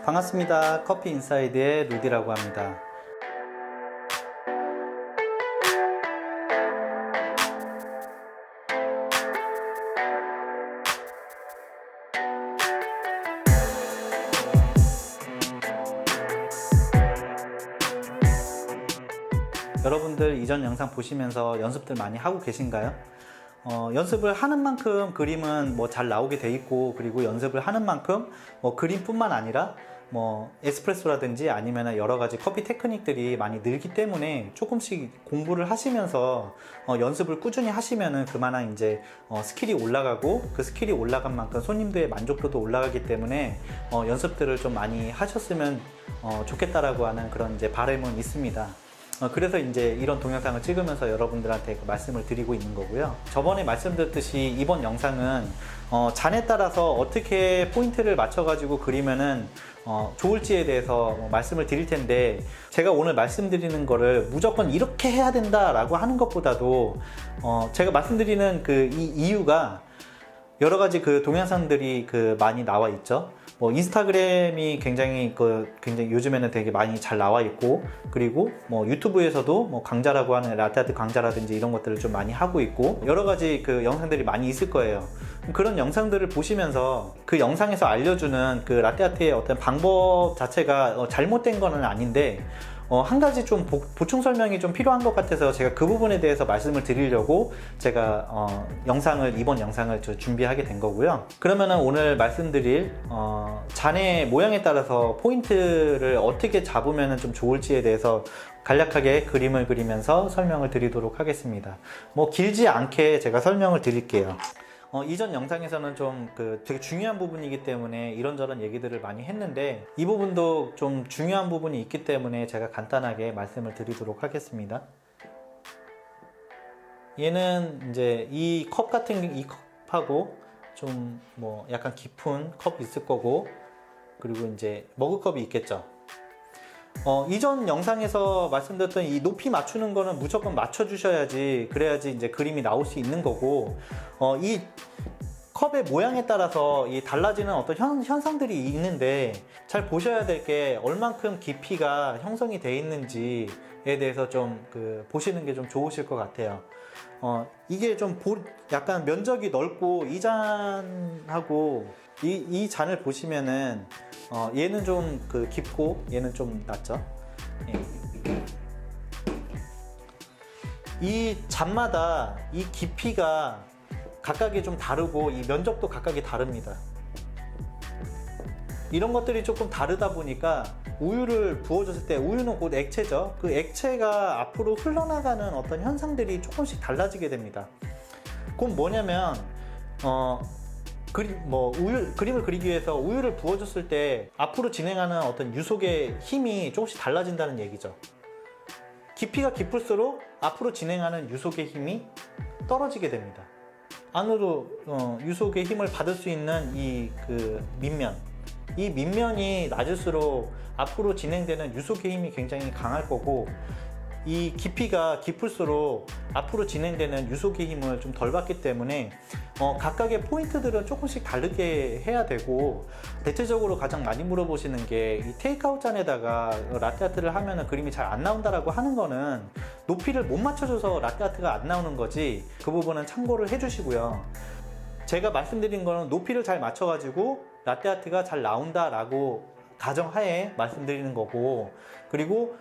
반갑습니다. 커피 인사이드의 루디라고 합니다. 여러분들 이전 영상 보시면서 연습들 많이 하고 계신가요? 연습을 하는 만큼 그림은 잘 나오게 돼 있고, 그리고 연습을 하는 만큼 그림뿐만 아니라 에스프레소라든지 아니면 여러 가지 커피 테크닉들이 많이 늘기 때문에 조금씩 공부를 하시면서 연습을 꾸준히 하시면은 그만한 이제 스킬이 올라가고, 그 스킬이 올라간 만큼 손님들의 만족도도 올라가기 때문에 연습들을 좀 많이 하셨으면 좋겠다라고 하는 그런 이제 바람은 있습니다. 그래서 이제 이런 동영상을 찍으면서 여러분들한테 말씀을 드리고 있는 거고요. 저번에 말씀드렸듯이 이번 영상은 잔에 따라서 어떻게 포인트를 맞춰가지고 그리면은 좋을지에 대해서 말씀을 드릴 텐데, 제가 오늘 말씀드리는 거를 무조건 이렇게 해야 된다라고 하는 것보다도 제가 말씀드리는 이 이유가 여러 가지 동영상들이 많이 나와 있죠. 인스타그램이 굉장히 요즘에는 되게 많이 잘 나와 있고, 그리고 유튜브에서도 강좌라고 하는 라떼아트 강좌라든지 이런 것들을 좀 많이 하고 있고, 여러 가지 영상들이 많이 있을 거예요. 그런 영상들을 보시면서 그 영상에서 알려주는 라떼아트의 어떤 방법 자체가 잘못된 거는 아닌데, 한 가지 좀 보충 설명이 좀 필요한 것 같아서 제가 그 부분에 대해서 말씀을 드리려고 제가 이번 영상을 준비하게 된 거고요. 그러면은 오늘 말씀드릴 잔의 모양에 따라서 포인트를 어떻게 잡으면 좀 좋을지에 대해서 간략하게 그림을 그리면서 설명을 드리도록 하겠습니다. 길지 않게 제가 설명을 드릴게요. 이전 영상에서는 좀 되게 중요한 부분이기 때문에 이런저런 얘기들을 많이 했는데, 이 부분도 좀 중요한 부분이 있기 때문에 제가 간단하게 말씀을 드리도록 하겠습니다. 얘는 이제 이 컵하고 좀 약간 깊은 컵이 있을 거고, 그리고 이제 머그컵이 있겠죠. 이전 영상에서 말씀드렸던 이 높이 맞추는 거는 무조건 맞춰 주셔야지, 그래야지 이제 그림이 나올 수 있는 거고, 이 컵의 모양에 따라서 달라지는 어떤 현상들이 있는데, 잘 보셔야 될 게 얼만큼 깊이가 형성이 되어 있는지에 대해서 좀 보시는 게 좀 좋으실 것 같아요. 이게 좀 약간 면적이 넓고, 이 잔하고 이 잔을 보시면은 얘는 좀 깊고 얘는 좀 낮죠. 이 잔마다 이 깊이가 각각이 좀 다르고, 이 면적도 각각이 다릅니다. 이런 것들이 조금 다르다 보니까 우유를 부어줬을 때, 우유는 곧 액체죠. 그 액체가 앞으로 흘러나가는 어떤 현상들이 조금씩 달라지게 됩니다. 그건 뭐냐면 그림을 그리기 위해서 우유를 부어줬을 때 앞으로 진행하는 어떤 유속의 힘이 조금씩 달라진다는 얘기죠. 깊이가 깊을수록 앞으로 진행하는 유속의 힘이 떨어지게 됩니다. 안으로 유속의 힘을 받을 수 있는 이 밑면이 낮을수록 앞으로 진행되는 유속의 힘이 굉장히 강할 거고, 이 깊이가 깊을수록 앞으로 진행되는 유속의 힘을 좀 덜 받기 때문에 각각의 포인트들은 조금씩 다르게 해야 되고, 대체적으로 가장 많이 물어보시는 게 이 테이크아웃 잔에다가 라떼아트를 하면은 그림이 잘 안 나온다라고 하는 거는 높이를 못 맞춰줘서 라떼아트가 안 나오는 거지, 그 부분은 참고를 해주시고요. 제가 말씀드린 거는 높이를 잘 맞춰가지고 라떼아트가 잘 나온다라고 가정하에 말씀드리는 거고, 그리고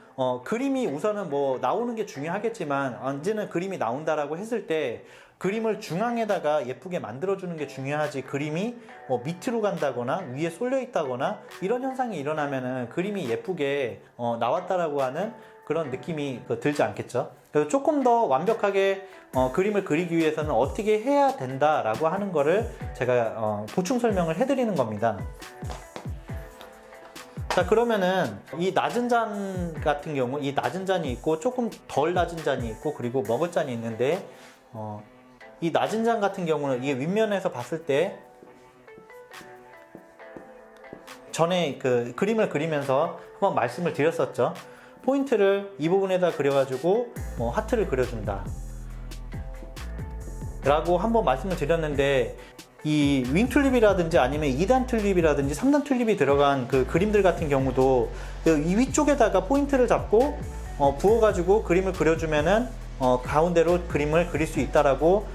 그림이 우선은 나오는 게 중요하겠지만, 언제는 그림이 나온다라고 했을 때 그림을 중앙에다가 예쁘게 만들어주는 게 중요하지, 그림이 밑으로 간다거나 위에 쏠려 있다거나 이런 현상이 일어나면은 그림이 예쁘게 나왔다라고 하는 그런 느낌이 들지 않겠죠. 그래서 조금 더 완벽하게 그림을 그리기 위해서는 어떻게 해야 된다라고 하는 거를 제가 보충 설명을 해드리는 겁니다. 자, 그러면은 이 낮은 잔 같은 경우, 이 낮은 잔이 있고 조금 덜 낮은 잔이 있고, 그리고 머그 잔이 있는데, 이 낮은 잔 같은 경우는 이게 윗면에서 봤을 때, 전에 그림을 그리면서 한번 말씀을 드렸었죠. 포인트를 이 부분에다 그려가지고 하트를 그려준다 라고 한번 말씀을 드렸는데, 이 윙튤립이라든지 아니면 2단 튤립이라든지 3단 튤립이 들어간 그 그림들 같은 경우도 이 위쪽에다가 포인트를 잡고 부어가지고 그림을 그려주면은 가운데로 그림을 그릴 수 있다라고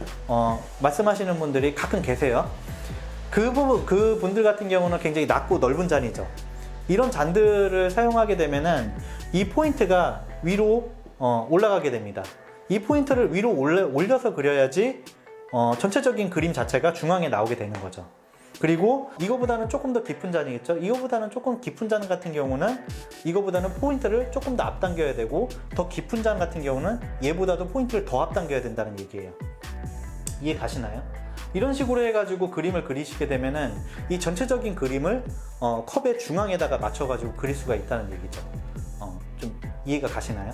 말씀하시는 분들이 가끔 계세요. 그 분들 같은 경우는 굉장히 낮고 넓은 잔이죠. 이런 잔들을 사용하게 되면은 이 포인트가 위로 올라가게 됩니다. 이 포인트를 위로 올려서 그려야지 전체적인 그림 자체가 중앙에 나오게 되는 거죠. 그리고 이거보다는 조금 더 깊은 잔이겠죠. 이거보다는 조금 깊은 잔 같은 경우는 이거보다는 포인트를 조금 더 앞당겨야 되고, 더 깊은 잔 같은 경우는 얘보다도 포인트를 더 앞당겨야 된다는 얘기예요. 이해 가시나요? 이런 식으로 해가지고 그림을 그리시게 되면은 이 전체적인 그림을 컵의 중앙에다가 맞춰가지고 그릴 수가 있다는 얘기죠. 좀 이해가 가시나요?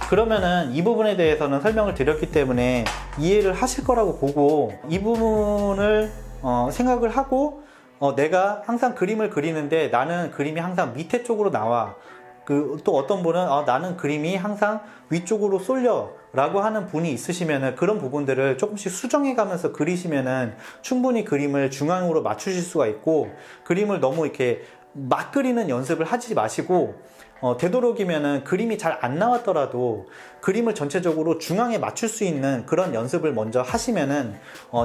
그러면은 이 부분에 대해서는 설명을 드렸기 때문에 이해를 하실 거라고 보고, 이 부분을 생각을 하고 내가 항상 그림을 그리는데 나는 그림이 항상 밑에 쪽으로 나와, 또 어떤 분은 나는 그림이 항상 위쪽으로 쏠려 라고 하는 분이 있으시면은 그런 부분들을 조금씩 수정해 가면서 그리시면은 충분히 그림을 중앙으로 맞추실 수가 있고, 그림을 너무 이렇게 막 그리는 연습을 하지 마시고 되도록이면은 그림이 잘 안 나왔더라도 그림을 전체적으로 중앙에 맞출 수 있는 그런 연습을 먼저 하시면은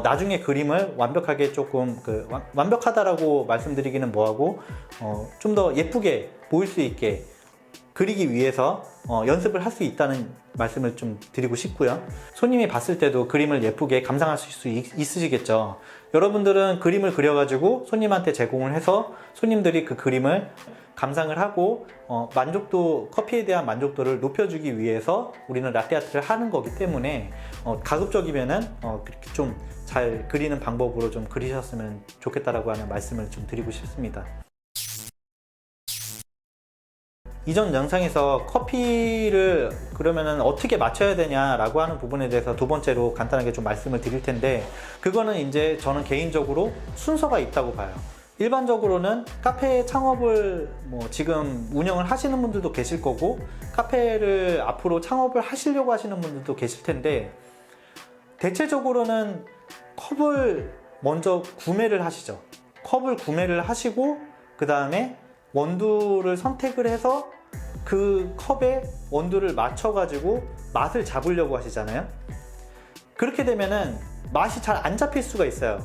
나중에 그림을 완벽하게 조금 완벽하다라고 말씀드리기는 뭐하고 좀 더 예쁘게 보일 수 있게 그리기 위해서 연습을 할 수 있다는 말씀을 좀 드리고 싶고요. 손님이 봤을 때도 그림을 예쁘게 감상하실 수 있으시겠죠. 여러분들은 그림을 그려가지고 손님한테 제공을 해서 손님들이 그 그림을 감상을 하고 만족도, 커피에 대한 만족도를 높여주기 위해서 우리는 라떼아트를 하는 거기 때문에 가급적이면은 그렇게 좀 잘 그리는 방법으로 좀 그리셨으면 좋겠다라고 하는 말씀을 좀 드리고 싶습니다. 이전 영상에서 커피를 그러면은 어떻게 맞춰야 되냐라고 하는 부분에 대해서 두 번째로 간단하게 좀 말씀을 드릴 텐데, 그거는 이제 저는 개인적으로 순서가 있다고 봐요. 일반적으로는 카페 창업을 지금 운영을 하시는 분들도 계실 거고, 카페를 앞으로 창업을 하시려고 하시는 분들도 계실 텐데, 대체적으로는 컵을 먼저 구매를 하시죠. 컵을 구매를 하시고 그 다음에 원두를 선택을 해서 그 컵에 원두를 맞춰가지고 맛을 잡으려고 하시잖아요. 그렇게 되면은 맛이 잘 안 잡힐 수가 있어요.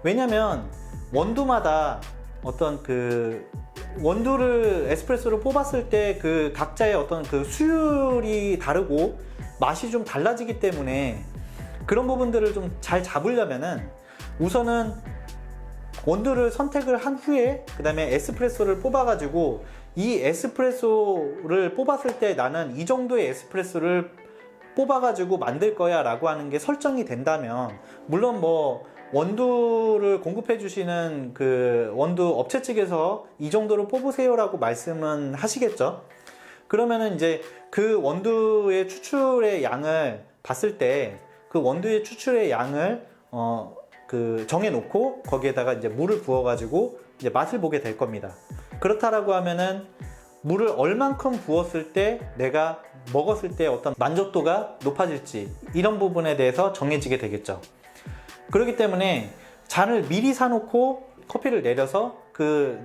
왜냐면 원두마다 어떤 원두를 에스프레소를 뽑았을 때 그 각자의 어떤 그 수율이 다르고 맛이 좀 달라지기 때문에 그런 부분들을 좀 잘 잡으려면은 우선은 원두를 선택을 한 후에 그 다음에 에스프레소를 뽑아가지고 이 에스프레소를 뽑았을 때 나는 이 정도의 에스프레소를 뽑아가지고 만들 거야 라고 하는 게 설정이 된다면, 물론 원두를 공급해 주시는 그 원두 업체 측에서 이 정도로 뽑으세요 라고 말씀은 하시겠죠. 그러면은 이제 그 원두의 추출의 양을 봤을 때 그 원두의 추출의 양을 정해놓고 거기에다가 이제 물을 부어가지고 이제 맛을 보게 될 겁니다. 그렇다라고 하면은 물을 얼만큼 부었을 때 내가 먹었을 때 어떤 만족도가 높아질지 이런 부분에 대해서 정해지게 되겠죠. 그렇기 때문에 잔을 미리 사놓고 커피를 내려서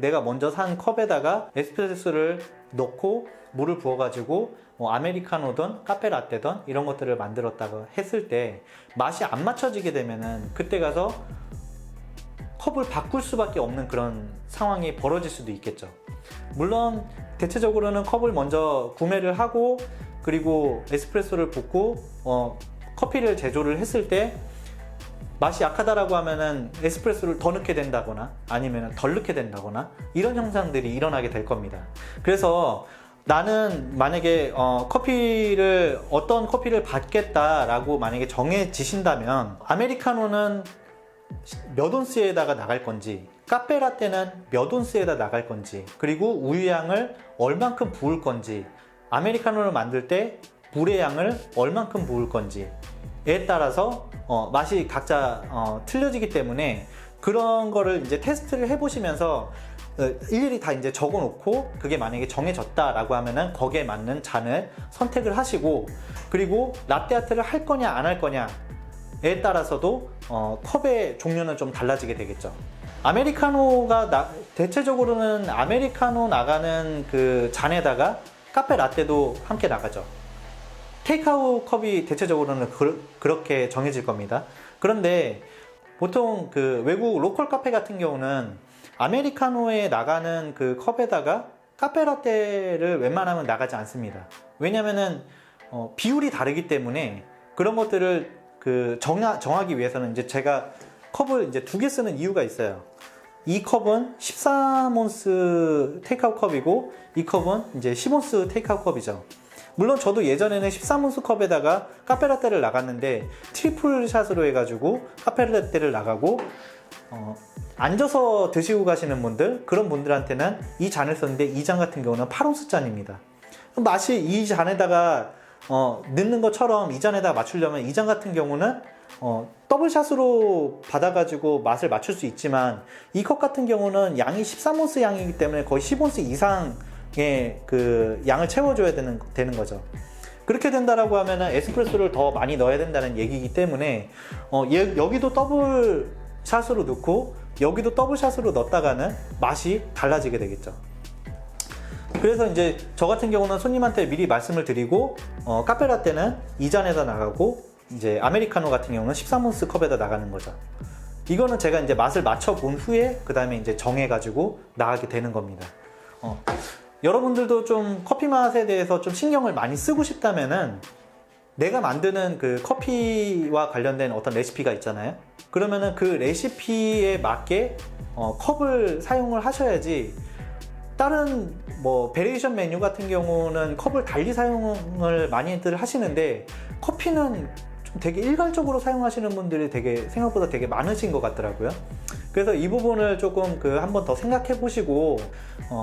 내가 먼저 산 컵에다가 에스프레소를 넣고 물을 부어가지고 아메리카노든 카페라떼든 이런 것들을 만들었다고 했을 때 맛이 안 맞춰지게 되면은 그때 가서 컵을 바꿀 수밖에 없는 그런 상황이 벌어질 수도 있겠죠. 물론 대체적으로는 컵을 먼저 구매를 하고 그리고 에스프레소를 붓고 커피를 제조를 했을 때 맛이 약하다라고 하면은 에스프레소를 더 넣게 된다거나 아니면 덜 넣게 된다거나 이런 현상들이 일어나게 될 겁니다. 그래서 나는 만약에 어떤 커피를 받겠다라고 만약에 정해지신다면 아메리카노는 몇 온스에다가 나갈 건지, 카페라떼는 몇 온스에다 나갈 건지, 그리고 우유양을 얼만큼 부을 건지, 아메리카노를 만들 때 물의 양을 얼만큼 부을 건지에 따라서 맛이 각자 틀려지기 때문에 그런 거를 이제 테스트를 해보시면서 일일이 다 이제 적어 놓고 그게 만약에 정해졌다라고 하면은 거기에 맞는 잔을 선택을 하시고, 그리고 라떼 아트를 할 거냐 안 할 거냐에 따라서도 컵의 종류는 좀 달라지게 되겠죠. 아메리카노가 대체적으로는 아메리카노 나가는 그 잔에다가 카페 라떼도 함께 나가죠. 테이크아웃 컵이 대체적으로는 그렇게 정해질 겁니다. 그런데 보통 그 외국 로컬 카페 같은 경우는 아메리카노에 나가는 그 컵에다가 카페라떼를 웬만하면 나가지 않습니다. 왜냐면은 비율이 다르기 때문에 그런 것들을 정하기 위해서는 이제 제가 컵을 이제 2개 쓰는 이유가 있어요. 이 컵은 13온스 테이크아웃 컵이고 이 컵은 이제 10온스 테이크아웃 컵이죠. 물론 저도 예전에는 13온스 컵에다가 카페라떼를 나갔는데 트리플 샷으로 해가지고 카페라떼를 나가고 앉아서 드시고 가시는 분들, 그런 분들한테는 이 잔을 썼는데 이 잔 같은 경우는 8온스 잔입니다. 맛이 이 잔에다가 넣는 것처럼 이 잔에다가 맞추려면 이 잔 같은 경우는 더블샷으로 받아가지고 맛을 맞출 수 있지만 이 컵 같은 경우는 양이 13온스 양이기 때문에 거의 10온스 이상의 그 양을 채워줘야 되는 거죠. 그렇게 된다라고 하면은 에스프레소를 더 많이 넣어야 된다는 얘기이기 때문에 여기도 더블 샷으로 넣고 여기도 더블샷으로 넣었다가는 맛이 달라지게 되겠죠. 그래서 이제 저 같은 경우는 손님한테 미리 말씀을 드리고 카페라떼는 이 잔에다 나가고 이제 아메리카노 같은 경우는 13온스 컵에다 나가는 거죠. 이거는 제가 이제 맛을 맞춰본 후에 그 다음에 이제 정해가지고 나가게 되는 겁니다. 여러분들도 좀 커피 맛에 대해서 좀 신경을 많이 쓰고 싶다면은 내가 만드는 그 커피와 관련된 어떤 레시피가 있잖아요. 그러면은 그 레시피에 맞게 컵을 사용을 하셔야지, 다른 뭐 베리에이션 메뉴 같은 경우는 컵을 달리 사용을 많이들 하시는데 커피는 좀 되게 일괄적으로 사용하시는 분들이 생각보다 되게 많으신 것 같더라고요. 그래서 이 부분을 조금 한번 더 생각해 보시고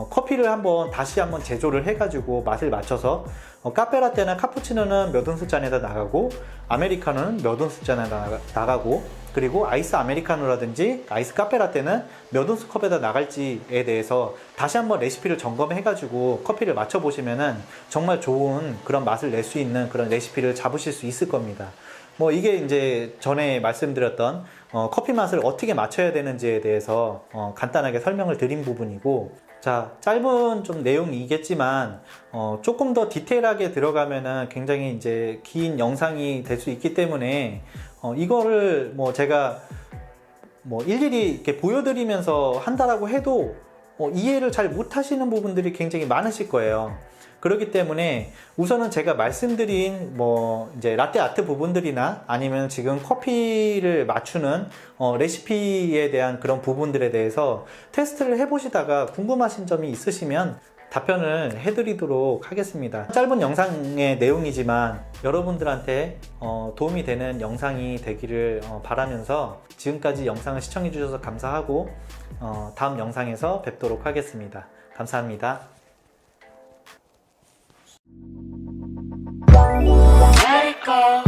커피를 다시 한번 제조를 해가지고 맛을 맞춰서 카페라떼나 카푸치노는 몇 온스 잔에다 나가고 아메리카노는 몇 온스 잔에다 나가고, 그리고 아이스 아메리카노라든지 아이스 카페라떼는 몇 온스 컵에다 나갈지에 대해서 다시 한번 레시피를 점검해 가지고 커피를 맞춰 보시면은 정말 좋은 그런 맛을 낼 수 있는 그런 레시피를 잡으실 수 있을 겁니다. 뭐 이게 이제 전에 말씀드렸던 커피 맛을 어떻게 맞춰야 되는지에 대해서 간단하게 설명을 드린 부분이고, 자, 짧은 좀 내용이겠지만 조금 더 디테일하게 들어가면은 굉장히 이제 긴 영상이 될 수 있기 때문에 이거를 뭐 제가 뭐 일일이 이렇게 보여드리면서 한다라고 해도 이해를 잘 못하시는 부분들이 굉장히 많으실 거예요. 그렇기 때문에 우선은 제가 말씀드린 뭐 이제 라떼 아트 부분들이나 아니면 지금 커피를 맞추는 레시피에 대한 그런 부분들에 대해서 테스트를 해보시다가 궁금하신 점이 있으시면 답변을 해드리도록 하겠습니다. 짧은 영상의 내용이지만 여러분들한테 도움이 되는 영상이 되기를 바라면서 지금까지 영상을 시청해 주셔서 감사하고 다음 영상에서 뵙도록 하겠습니다. 감사합니다. Let it go.